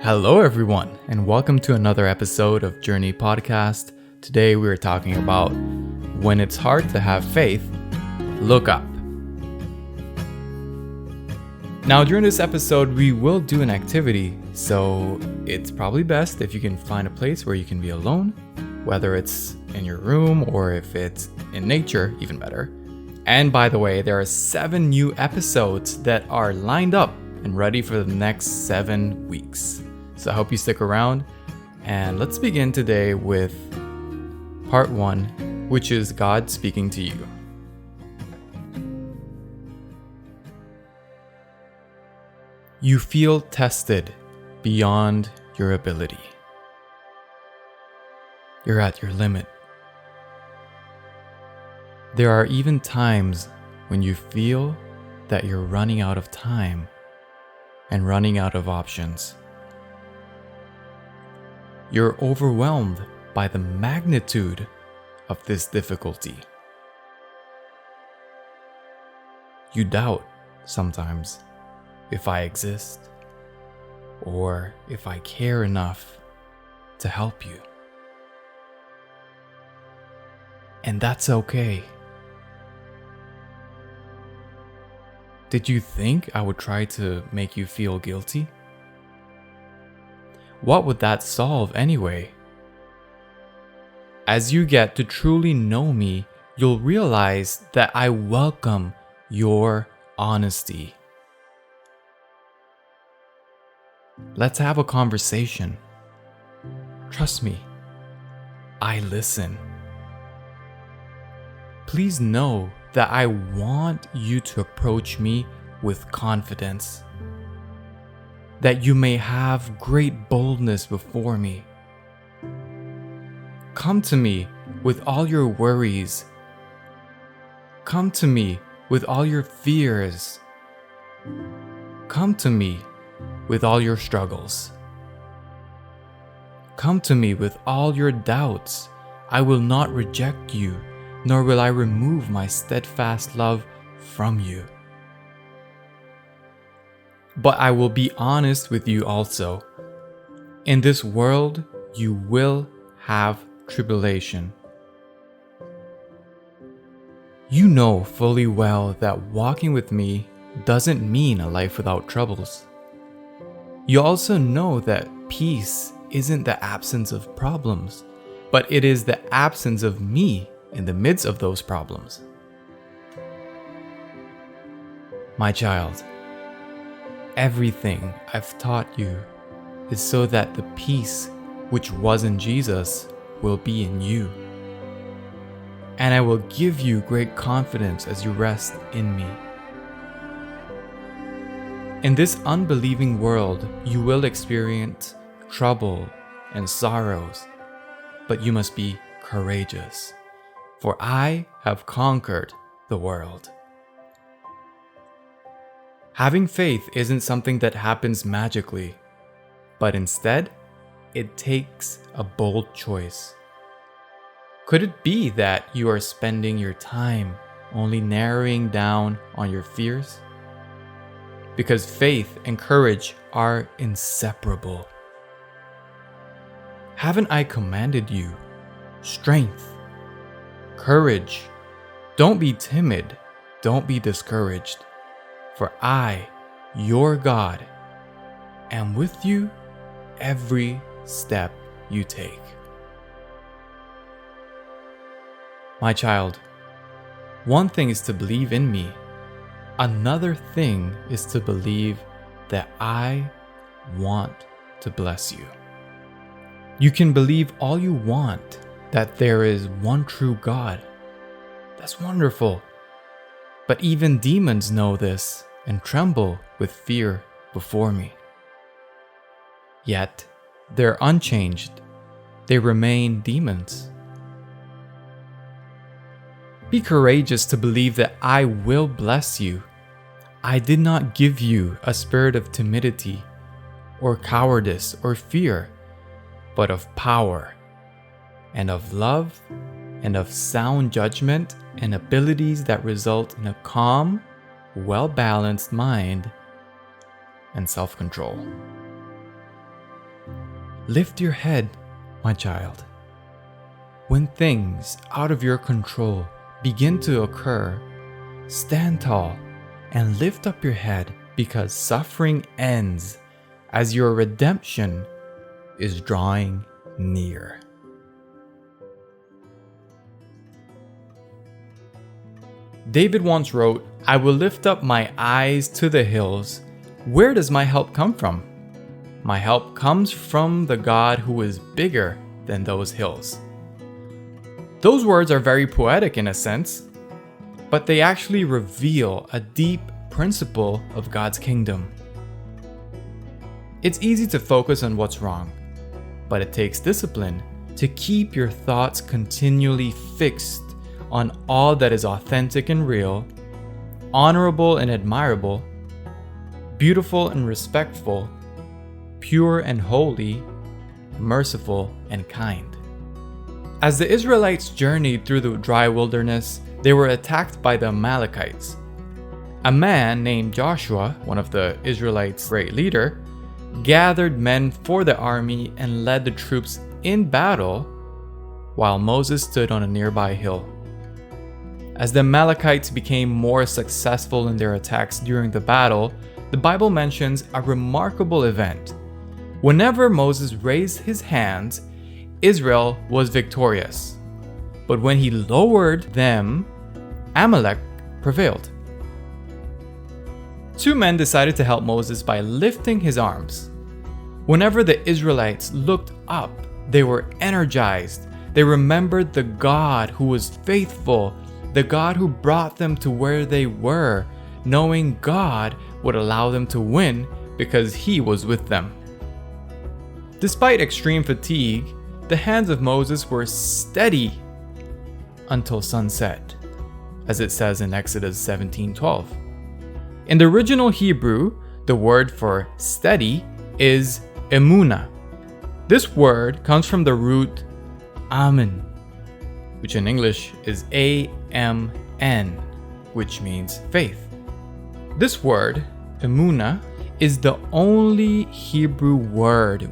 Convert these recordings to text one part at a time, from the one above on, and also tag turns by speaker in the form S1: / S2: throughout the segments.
S1: Hello, everyone, and welcome to another episode of Journey Podcast. Today, we are talking about when it's hard to have faith, look up. Now, during this episode, we will do an activity, so it's probably best if you can find a place where you can be alone, whether it's in your room or if it's in nature, even better. And by the way, there are 7 new episodes that are lined up and ready for the next 7 weeks. So I hope you stick around, and let's begin today with part 1, which is God speaking to you. You feel tested beyond your ability. You're at your limit. There are even times when you feel that you're running out of time and running out of options. You're overwhelmed by the magnitude of this difficulty. You doubt sometimes if I exist or if I care enough to help you. And that's okay. Did you think I would try to make you feel guilty? What would that solve anyway? As you get to truly know me, you'll realize that I welcome your honesty. Let's have a conversation. Trust me, I listen. Please know that I want you to approach me with confidence, that you may have great boldness before me. Come to me with all your worries. Come to me with all your fears. Come to me with all your struggles. Come to me with all your doubts. I will not reject you, nor will I remove my steadfast love from you. But I will be honest with you also. In this world, you will have tribulation. You know fully well that walking with me doesn't mean a life without troubles. You also know that peace isn't the absence of problems, but it is the absence of me in the midst of those problems. My child, everything I've taught you is so that the peace which was in Jesus will be in you. And I will give you great confidence as you rest in me. In this unbelieving world, you will experience trouble and sorrows, but you must be courageous, for I have conquered the world. Having faith isn't something that happens magically, but instead, it takes a bold choice. Could it be that you are spending your time only narrowing down on your fears? Because faith and courage are inseparable. Haven't I commanded you strength, courage? Don't be timid, don't be discouraged, for I, your God, am with you every step you take. My child, one thing is to believe in me. Another thing is to believe that I want to bless you. You can believe all you want that there is one true God. That's wonderful. But even demons know this and tremble with fear before me. Yet, they're unchanged. They remain demons. Be courageous to believe that I will bless you. I did not give you a spirit of timidity or cowardice or fear, but of power and of love and of sound judgment and abilities that result in a calm, well-balanced mind and self-control. Lift your head, my child. When things out of your control begin to occur, stand tall and lift up your head, because suffering ends as your redemption is drawing near. David once wrote, "I will lift up my eyes to the hills. Where does my help come from? My help comes from the God who is bigger than those hills." Those words are very poetic in a sense, but they actually reveal a deep principle of God's kingdom. It's easy to focus on what's wrong, but it takes discipline to keep your thoughts continually fixed on all that is authentic and real, honorable and admirable, beautiful and respectful, pure and holy, merciful and kind. As the Israelites journeyed through the dry wilderness, they were attacked by the Amalekites. A man named Joshua, one of the Israelites' great leader, gathered men for the army and led the troops in battle while Moses stood on a nearby hill. As the Amalekites became more successful in their attacks during the battle, the Bible mentions a remarkable event. Whenever Moses raised his hands, Israel was victorious. But when he lowered them, Amalek prevailed. Two men decided to help Moses by lifting his arms. Whenever the Israelites looked up, they were energized. They remembered the God who was faithful, the God who brought them to where they were, knowing God would allow them to win because He was with them. Despite extreme fatigue, the hands of Moses were steady until sunset, as it says in Exodus 17:12. In the original Hebrew, the word for steady is emunah. This word comes from the root amen, which in English is A-M-N, which means faith. This word, emunah, is the only Hebrew word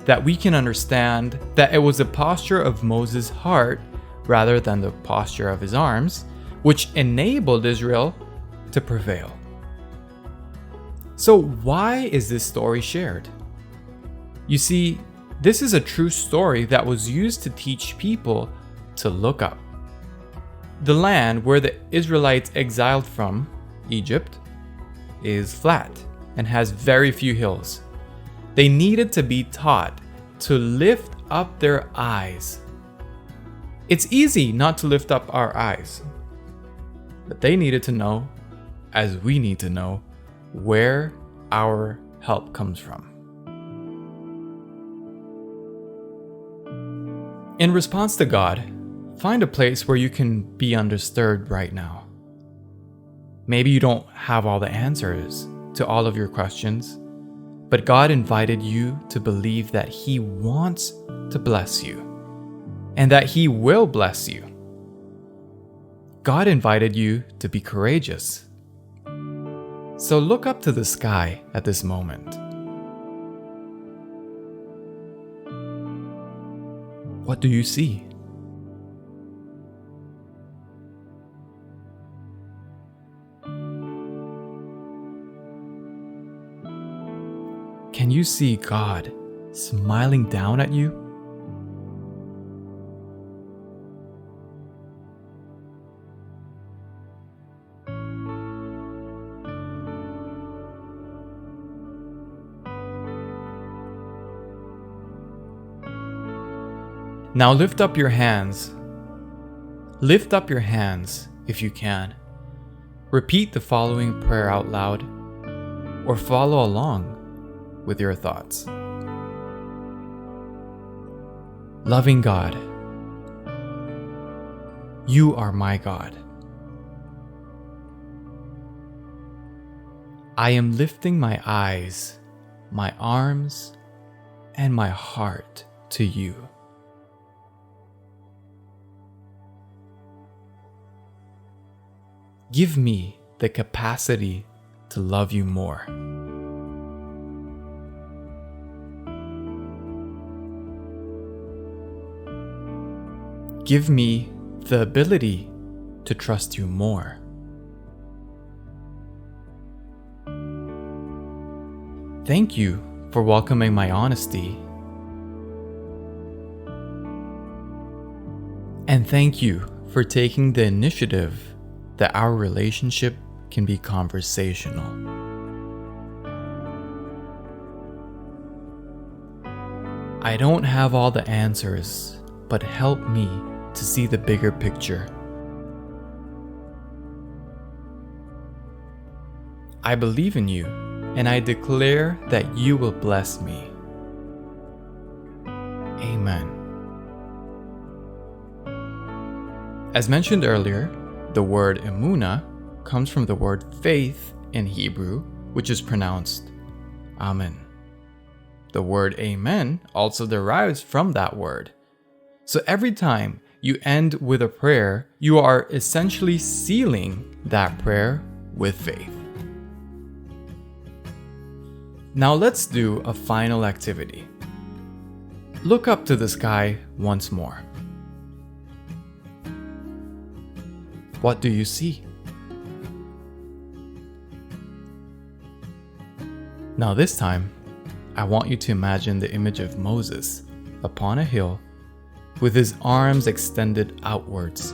S1: that we can understand that it was the posture of Moses' heart rather than the posture of his arms, which enabled Israel to prevail. So why is this story shared? You see, this is a true story that was used to teach people to look up. The land where the Israelites exiled from, Egypt, is flat and has very few hills. They needed to be taught to lift up their eyes. It's easy not to lift up our eyes, but they needed to know, as we need to know, where our help comes from. In response to God, find a place where you can be undisturbed right now. Maybe you don't have all the answers to all of your questions, but God invited you to believe that He wants to bless you and that He will bless you. God invited you to be courageous. So look up to the sky at this moment. What do you see? Can you see God smiling down at you? Now lift up your hands. Lift up your hands if you can. Repeat the following prayer out loud or follow along with your thoughts. Loving God, you are my God. I am lifting my eyes, my arms, and my heart to you. Give me the capacity to love you more. give me the ability to trust you more. Thank you for welcoming my honesty. And thank you for taking the initiative that our relationship can be conversational. I don't have all the answers, but help me to see the bigger picture. I believe in you, and I declare that you will bless me. Amen. As mentioned earlier, the word emunah comes from the word faith in Hebrew, which is pronounced amen. The word amen also derives from that word. So every time you end with a prayer, you are essentially sealing that prayer with faith. Now let's do a final activity. Look up to the sky once more. What do you see? Now this time, I want you to imagine the image of Moses upon a hill with his arms extended outwards.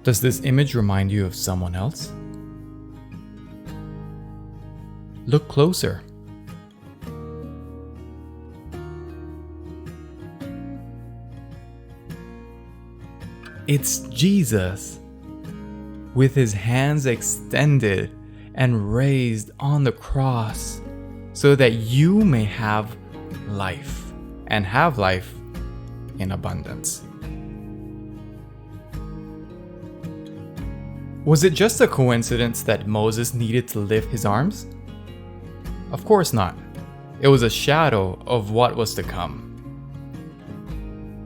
S1: Does this image remind you of someone else? Look closer. It's Jesus with his hands extended and raised on the cross so that you may have life and have life in abundance. Was it just a coincidence that Moses needed to lift his arms? Of course not. It was a shadow of what was to come.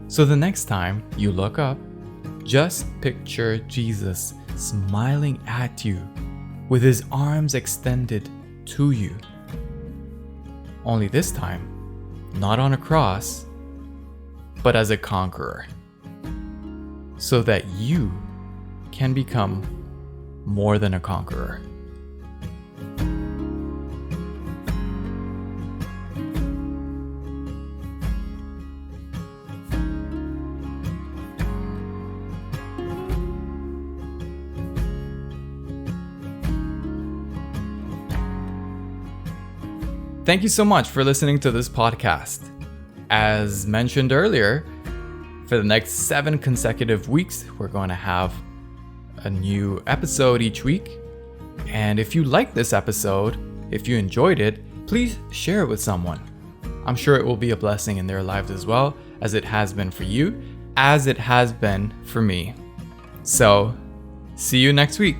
S1: So the next time you look up, just picture Jesus smiling at you with his arms extended to you. Only this time, not on a cross, but as a conqueror, so that you can become more than a conqueror. Thank you so much for listening to this podcast. As mentioned earlier, for the next 7 consecutive weeks, we're going to have a new episode each week. And if you like this episode, if you enjoyed it, please share it with someone. I'm sure it will be a blessing in their lives as well, as it has been for you, as it has been for me. So, see you next week.